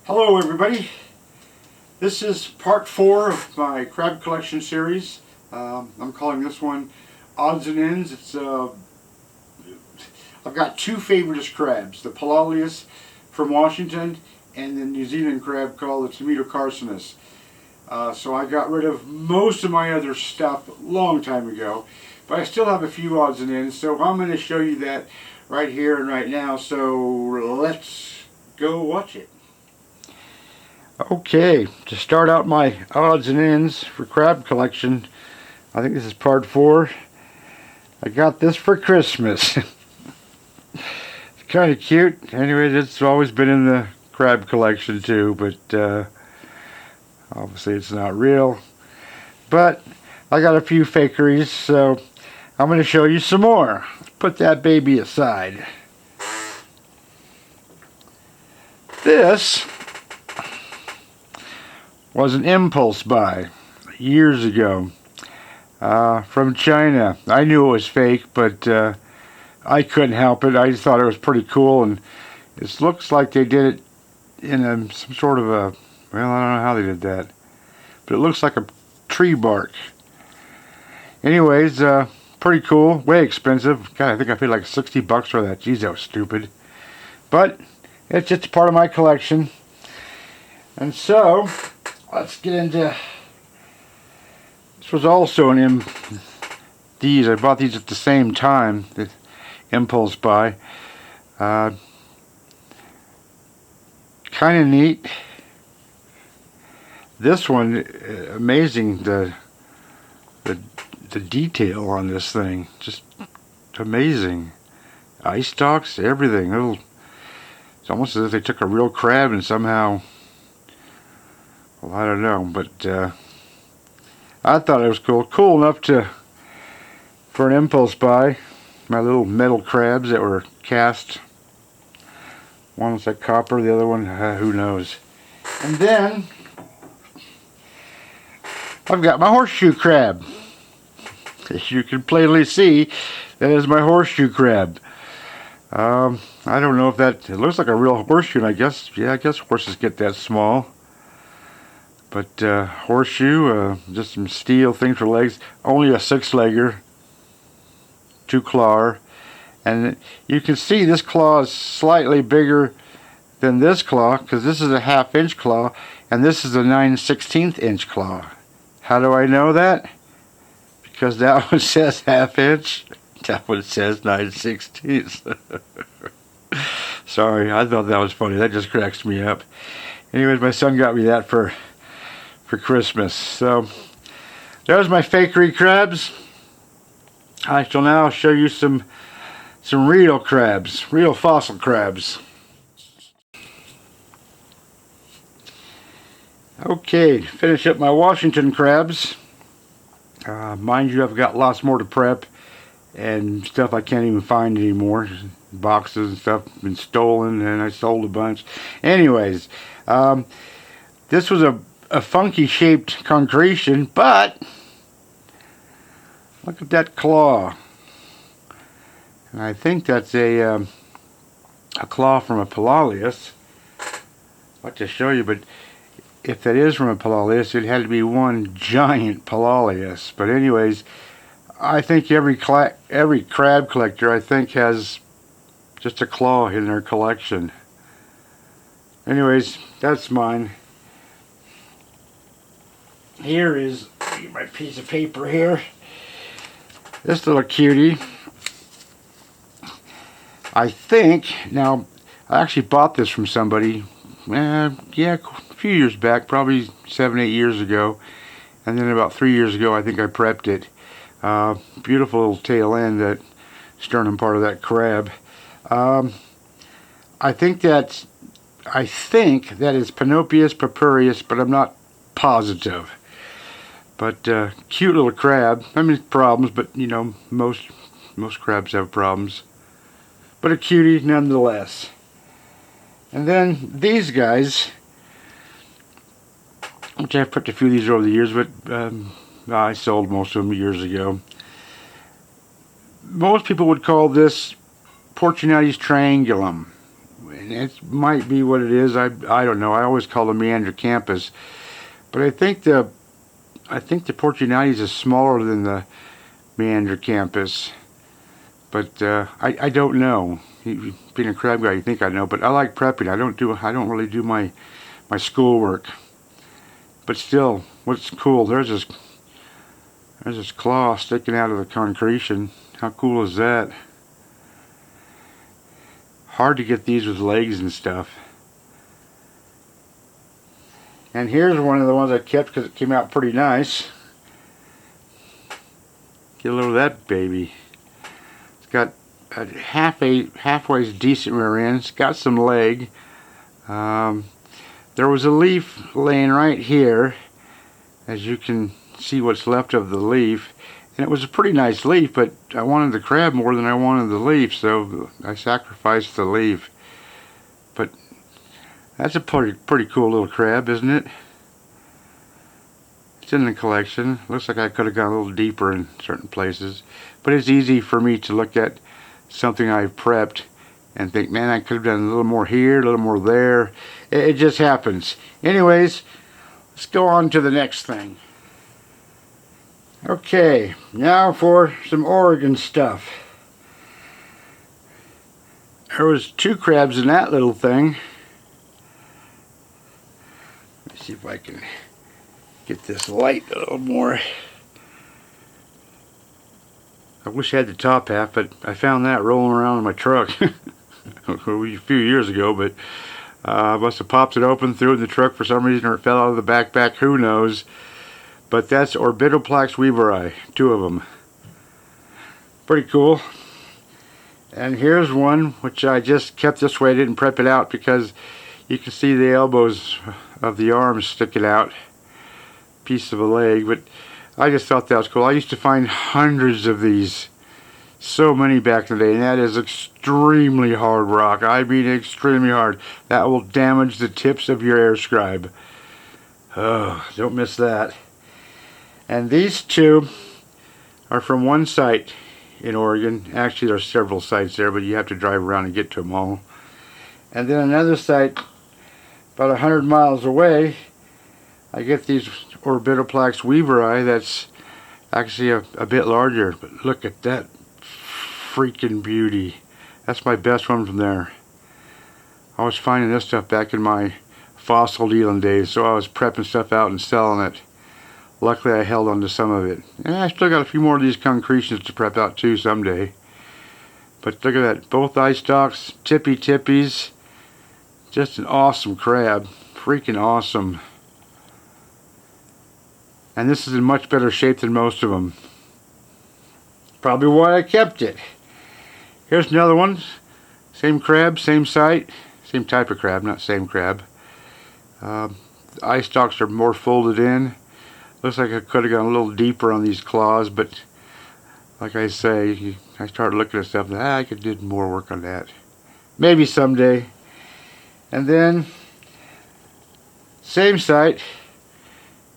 Hello everybody, this is part 4 of my crab collection series. I'm calling this one Odds and Ends. I've got two favorite crabs, the Pololius from Washington and the New Zealand crab called the Tomatocarcinus. So I got rid of most of my other stuff a long time ago, but I still have a few odds and ends, so I'm going to show you that right here and right now, so let's go watch it. Okay, to start out my odds and ends for crab collection, I think this is part 4. I got this for Christmas. It's kind of cute. Anyway, it's always been in the crab collection too, but obviously it's not real. But I got a few fakeries, so I'm going to show you some more. Let's put that baby aside. This was an impulse buy years ago from China. I knew it was fake, but I couldn't help it. I just thought it was pretty cool, and it looks like they did it in some sort of a, well, I don't know how they did that, but it looks like a tree bark. Anyways, pretty cool, way expensive. God, I think I paid like $60 for that. Geez, that was stupid. But it's just a part of my collection. And so let's get into, this was also an I bought these at the same time, the impulse buy. Kind of neat. This one, amazing, the detail on this thing, just amazing. Eye stalks, everything. It's almost as if they took a real crab and somehow, well, I don't know, but I thought it was cool enough for an impulse buy. My little metal crabs that were cast. One was like copper, the other one, who knows. And then I've got my horseshoe crab. As you can plainly see, that is my horseshoe crab. I don't know if it looks like a real horseshoe, and I guess horses get that small. But horseshoe, just some steel things for legs, only a 6-legger, 2-clawer, and you can see this claw is slightly bigger than this claw, because this is a 1/2-inch claw, and this is a 9/16 inch claw. How do I know that? Because that one says 1/2 inch, that one says 9/16. Sorry, I thought that was funny. That just cracks me up. Anyways, my son got me that for Christmas. So there's my fakery crabs. I shall now show you some real crabs, real fossil crabs. Okay, finish up my Washington crabs. Mind you, I've got lots more to prep and stuff I can't even find anymore. Boxes and stuff have been stolen, and I sold a bunch. Anyways, this was a funky shaped concretion, but look at that claw. And I think that's a claw from a Pololius. I'd like to show you, but if that is from a Pololius, it had to be one giant Pololius. But anyways, I think every crab collector, I think, has just a claw in their collection. Anyways, that's mine. Here is my piece of paper here. This little cutie, I think, now I actually bought this from somebody, yeah, a few years back, probably 7-8 years ago, and then about 3 years ago I think I prepped it. Beautiful little tail end, that sternum part of that crab. I think that is Panopeus purpureus, but I'm not positive. But cute little crab. I mean, problems, but you know, most crabs have problems. But a cutie nonetheless. And then these guys, which I've put a few of these over the years, but I sold most of them years ago. Most people would call this Portunates triangulum. and it might be what it is. I don't know. I always call them Meandrocampus, but I think the Portunites is smaller than the Meandrocampus. But I don't know. Being a crab guy, you think I know, but I like prepping. I don't really do my schoolwork. But still, what's cool? There's this claw sticking out of the concretion. How cool is that? Hard to get these with legs and stuff. And here's one of the ones I kept because it came out pretty nice. Get a load of that baby. It's got a halfway decent rear end. It's got some leg. There was a leaf laying right here, as you can see what's left of the leaf, and it was a pretty nice leaf, but I wanted the crab more than I wanted the leaf, so I sacrificed the leaf. But that's a pretty cool little crab, isn't it? It's in the collection. Looks like I could have gone a little deeper in certain places, but it's easy for me to look at something I've prepped and think, man, I could have done a little more here, a little more there. It just happens. Anyways, let's go on to the next thing. Okay, now for some Oregon stuff. There was 2 crabs in that little thing. Let me see if I can get this light a little more. I wish I had the top half, but I found that rolling around in my truck a few years ago, but I must have popped it open, threw it in the truck for some reason, or it fell out of the backpack, who knows. But that's Orbitoplex weaveri, 2 of them. Pretty cool. And here's one which I just kept this way. I didn't prep it out because you can see the elbows of the arms sticking out. Piece of a leg, but I just thought that was cool. I used to find hundreds of these. So many back in the day, and that is extremely hard rock. I mean extremely hard. That will damage the tips of your air scribe. Oh, don't miss that. And these 2 are from one site in Oregon. Actually, there are several sites there, but you have to drive around and get to them all. And then another site about 100 miles away, I get these Orbitoplex weaveri that's actually a bit larger. But look at that freaking beauty. That's my best one from there. I was finding this stuff back in my fossil dealing days, so I was prepping stuff out and selling it. Luckily I held on to some of it. And I still got a few more of these concretions to prep out too someday. But look at that, both eye stalks, tippies. Just an awesome crab. Freaking awesome. And this is in much better shape than most of them. Probably why I kept it. Here's another one. Same crab, same site. Same type of crab, not same crab. The eye stalks are more folded in. Looks like I could have gone a little deeper on these claws, but like I say, I started looking at stuff and I could do more work on that. Maybe someday. And then, same site.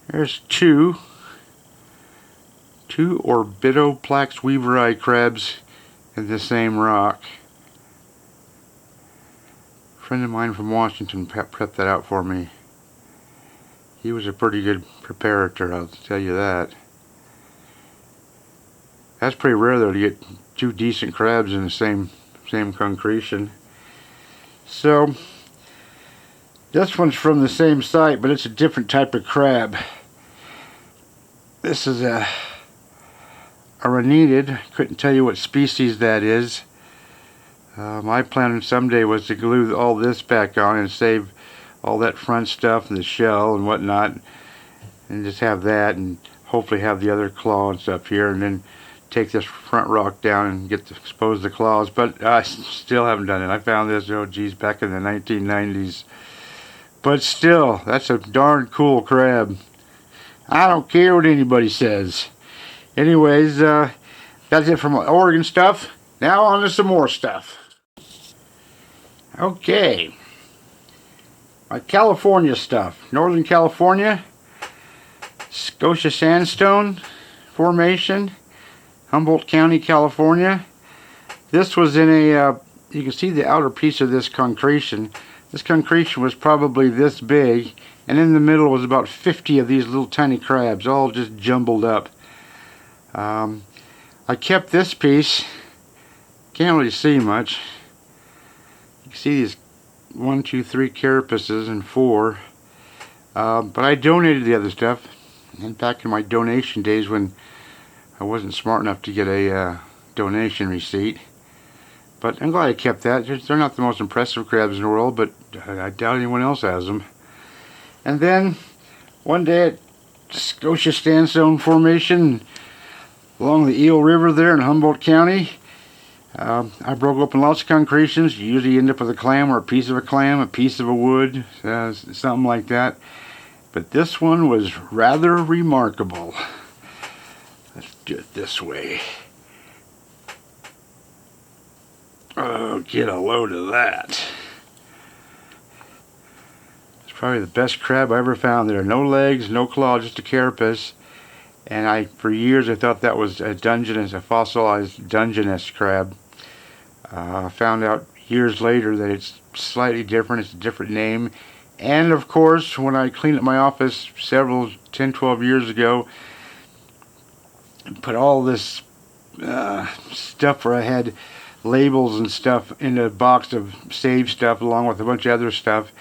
There's 2 Orbitoplex weaveri crabs in the same rock. A friend of mine from Washington prepped that out for me. He was a pretty good preparator, I'll tell you that. That's pretty rare though to get 2 decent crabs in the same concretion. So this one's from the same site, but it's a different type of crab. This is a ranetid. Couldn't tell you what species that is. My plan someday was to glue all this back on and save all that front stuff and the shell and whatnot, and just have that, and hopefully have the other claw and stuff here, and then take this front rock down and expose the claws. But I still haven't done it. I found this, oh geez, back in the 1990s. But still, that's a darn cool crab. I don't care what anybody says. Anyways, that's it from Oregon stuff. Now on to some more stuff. Okay. My California stuff. Northern California. Scotia Sandstone Formation. Humboldt County, California. This was in a you can see the outer piece of this concretion. This concretion was probably this big, and in the middle was about 50 of these little tiny crabs, all just jumbled up. I kept this piece. Can't really see much. You can see these 1, 2, 3 carapaces and 4. But I donated the other stuff. And back in my donation days when I wasn't smart enough to get a donation receipt. But I'm glad I kept that. They're not the most impressive crabs in the world, but I doubt anyone else has them. And then one day at Scotia Sandstone Formation along the Eel River there in Humboldt County, I broke open lots of concretions. You usually end up with a clam or a piece of a clam, a piece of a wood, something like that. But this one was rather remarkable. Let's do it this way. Oh, get a load of that. It's probably the best crab I ever found. There are no legs, no claws, just a carapace. And for years I thought that was a Dungeness, a fossilized Dungeness crab. I found out years later that it's slightly different. It's a different name. And of course, when I cleaned up my office 10, 12 years ago, put all this stuff where I had labels and stuff in a box of saved stuff along with a bunch of other stuff.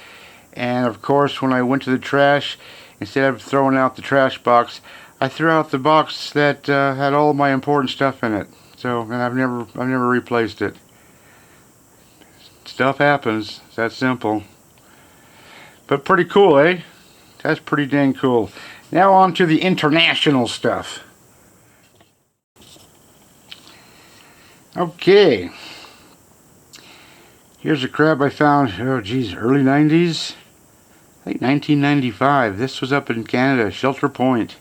And of course, when I went to the trash, instead of throwing out the trash box, I threw out the box that had all my important stuff in it. So, and I've never replaced it. Stuff happens. It's that simple. But pretty cool, eh? That's pretty dang cool. Now on to the international stuff. Okay. Here's a crab I found, oh geez, early 90s? I think 1995. This was up in Canada, Shelter Point.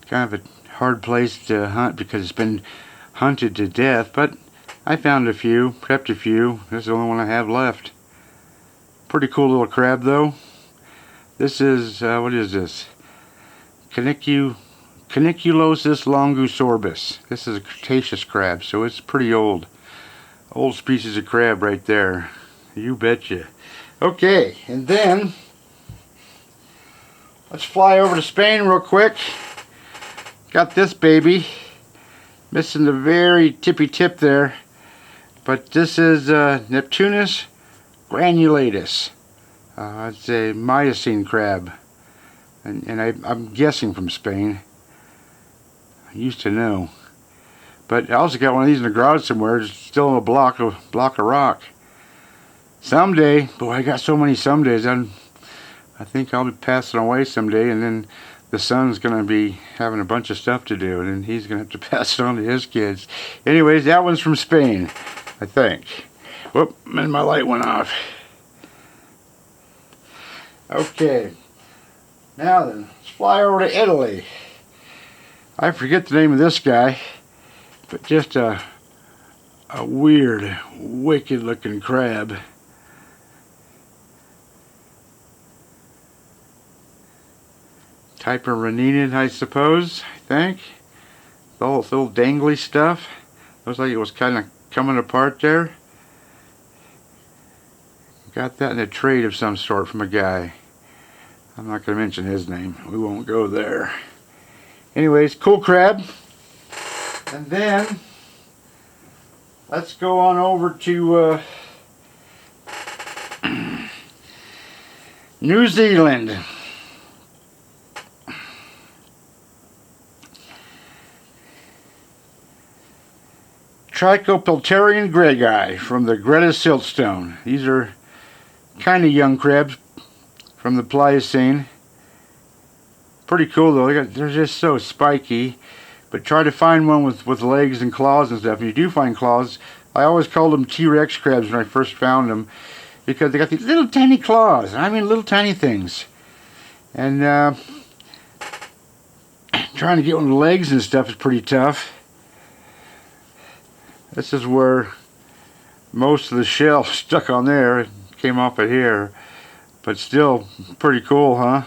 Kind of a hard place to hunt because it's been hunted to death, but I found a few, prepped a few. This is the only one I have left. Pretty cool little crab though. This is, what is this? Caniculosis longosorbus. This is a Cretaceous crab, so it's pretty old. Old species of crab right there. You betcha. Okay, and then let's fly over to Spain real quick. Got this baby. Missing the very tippy tip there. But this is Neptunus granulatus. It's a Miocene crab. And I'm guessing from Spain. I used to know. But I also got one of these in the garage somewhere. It's still in a block of rock. Someday, boy, I got so many somedays. I think I'll be passing away someday, and then the son's going to be having a bunch of stuff to do, and then he's going to have to pass it on to his kids. Anyways, that one's from Spain, I think. Whoop, and my light went off. Okay. Now then, let's fly over to Italy. I forget the name of this guy, but just a weird, wicked looking crab. Type of Ranina, I suppose, I think. All this little dangly stuff. Looks like it was kind of coming apart there. Got that in a trade of some sort from a guy. I'm not going to mention his name. We won't go there. Anyways, cool crab. And then let's go on over to New Zealand. Trichopilterian gregi from the Greta siltstone. These are kind of young crabs from the Pliocene. Pretty cool though. They're just so spiky. But try to find one with legs and claws and stuff. If you do find claws, I always called them T-Rex crabs when I first found them, because they got these little tiny claws. I mean, little tiny things. And trying to get one with legs and stuff is pretty tough. This is where most of the shell stuck on there. It came off of here. But still, pretty cool, huh?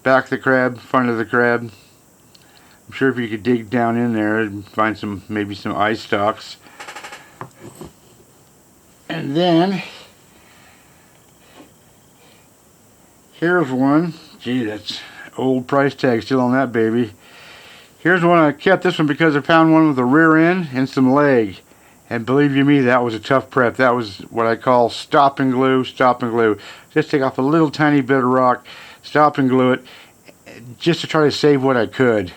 Back of the crab, front of the crab. I'm sure if you could dig down in there and find maybe some eye stalks. And then here's one. Gee, that's old price tag still on that baby. Here's one. I kept this one because I found one with a rear end and some leg. And believe you me, that was a tough prep. That was what I call stop and glue, stop and glue. Just take off a little tiny bit of rock, stop and glue it, just to try to save what I could.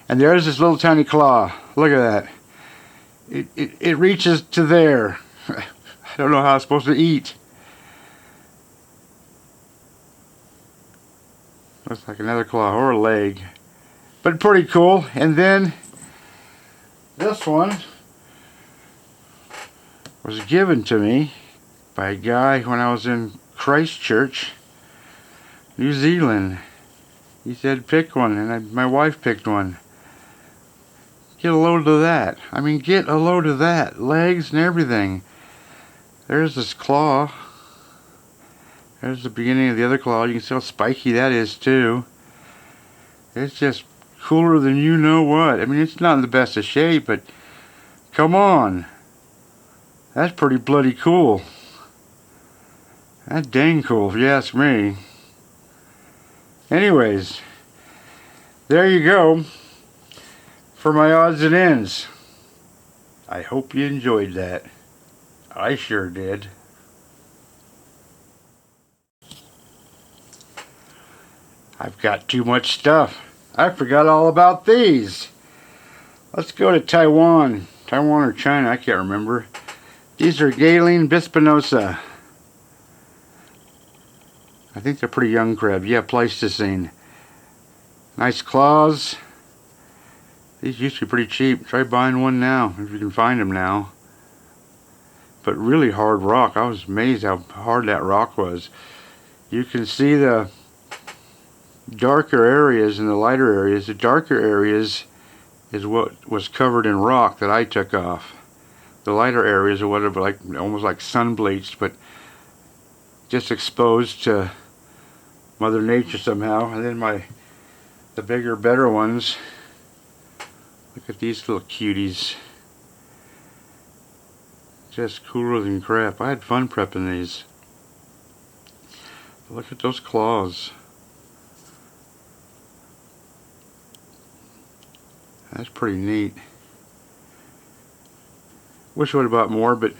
And there's this little tiny claw. Look at that. It reaches to there. I don't know how it's supposed to eat. Looks like another claw or a leg. But pretty cool. And then this one was given to me by a guy when I was in Christchurch, New Zealand. He said pick one, and my wife picked one. Get a load of that. I mean, get a load of that. Legs and everything. There's this claw. There's the beginning of the other claw. You can see how spiky that is too. It's just cooler than you know what. I mean, it's not in the best of shape, but come on. That's pretty bloody cool. That's dang cool if you ask me. Anyways, there you go for my odds and ends. I hope you enjoyed that. I sure did. I've got too much stuff. I forgot all about these. Let's go to Taiwan. Taiwan or China, I can't remember. These are Galen bispinosa. I think they're pretty young crab. Yeah, Pleistocene. Nice claws. These used to be pretty cheap. Try buying one now, if you can find them now. But really hard rock. I was amazed how hard that rock was. You can see the darker areas and the lighter areas. The darker areas is what was covered in rock that I took off. The lighter areas are whatever, like almost like sun bleached, but just exposed to Mother Nature somehow. And then the bigger, better ones. Look at these little cuties. Just cooler than crap. I had fun prepping these. Look at those claws. That's pretty neat. Wish I would have bought more, but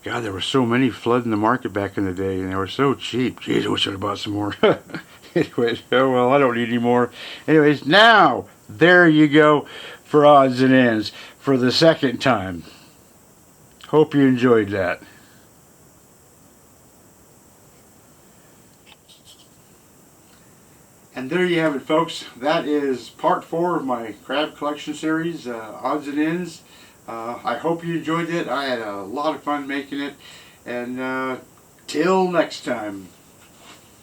God, there were so many flooding the market back in the day, and they were so cheap. Jeez, I wish I would have bought some more. Anyways, oh well, I don't need any more. Anyways, now, there you go for odds and ends for the second time. Hope you enjoyed that. And there you have it, folks. That is part 4 of my crab collection series, odds and ends. I hope you enjoyed it. I had a lot of fun making it. And till next time.